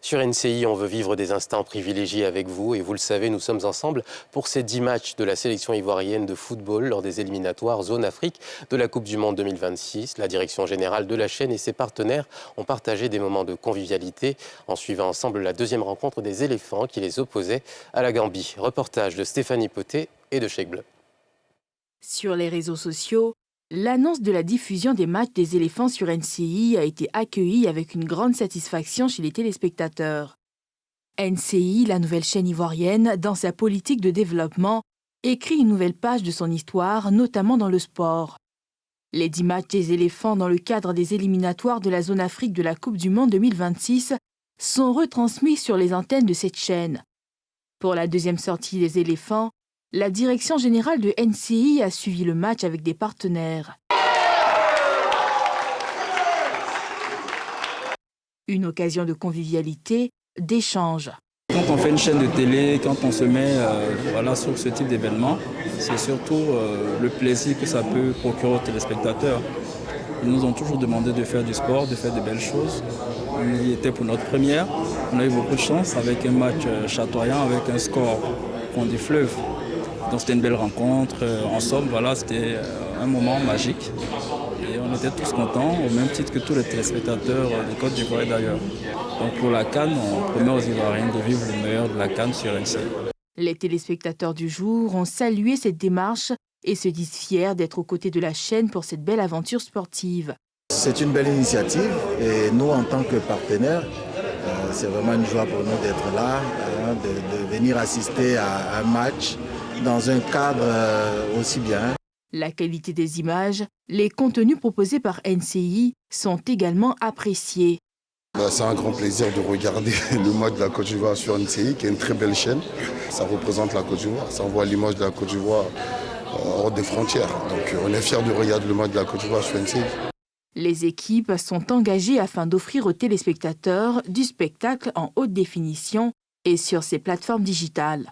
Sur NCI, on veut vivre des instants privilégiés avec vous et vous le savez, nous sommes ensemble pour ces 10 matchs de la sélection ivoirienne de football lors des éliminatoires Zone Afrique de la Coupe du Monde 2026. La direction générale de la chaîne et ses partenaires ont partagé des moments de convivialité en suivant ensemble la deuxième rencontre des éléphants qui les opposaient à la Gambie. Reportage de Stéphanie Poté et de Cheikh Bleu. Sur les réseaux sociaux, l'annonce de la diffusion des matchs des éléphants sur NCI a été accueillie avec une grande satisfaction chez les téléspectateurs. NCI, la nouvelle chaîne ivoirienne, dans sa politique de développement, écrit une nouvelle page de son histoire, notamment dans le sport. Les 10 matchs des éléphants dans le cadre des éliminatoires de la Zone Afrique de la Coupe du Monde 2026 sont retransmis sur les antennes de cette chaîne. Pour la deuxième sortie des éléphants, la direction générale de NCI a suivi le match avec des partenaires. Une occasion de convivialité, d'échange. Quand on fait une chaîne de télé, quand on se met sur ce type d'événement, c'est surtout le plaisir que ça peut procurer aux téléspectateurs. Ils nous ont toujours demandé de faire du sport, de faire de belles choses. On y était pour notre première. On a eu beaucoup de chance avec un match chatoyant, avec un score contre du fleuve. Donc c'était une belle rencontre. En somme, c'était un moment magique. Et on était tous contents, au même titre que tous les téléspectateurs de Côte d'Ivoire d'ailleurs. Donc pour la CAN, on promet aux Ivoiriens de vivre le meilleur de la CAN sur NCI. Les téléspectateurs du jour ont salué cette démarche et se disent fiers d'être aux côtés de la chaîne pour cette belle aventure sportive. C'est une belle initiative et nous, en tant que partenaires, c'est vraiment une joie pour nous d'être là, de venir assister à un match dans un cadre aussi bien. La qualité des images, les contenus proposés par NCI sont également appréciés. C'est un grand plaisir de regarder le match de la Côte d'Ivoire sur NCI, qui est une très belle chaîne. Ça représente la Côte d'Ivoire, ça envoie l'image de la Côte d'Ivoire hors des frontières. Donc on est fiers de regarder le match de la Côte d'Ivoire sur NCI. Les équipes sont engagées afin d'offrir aux téléspectateurs du spectacle en haute définition et sur ces plateformes digitales.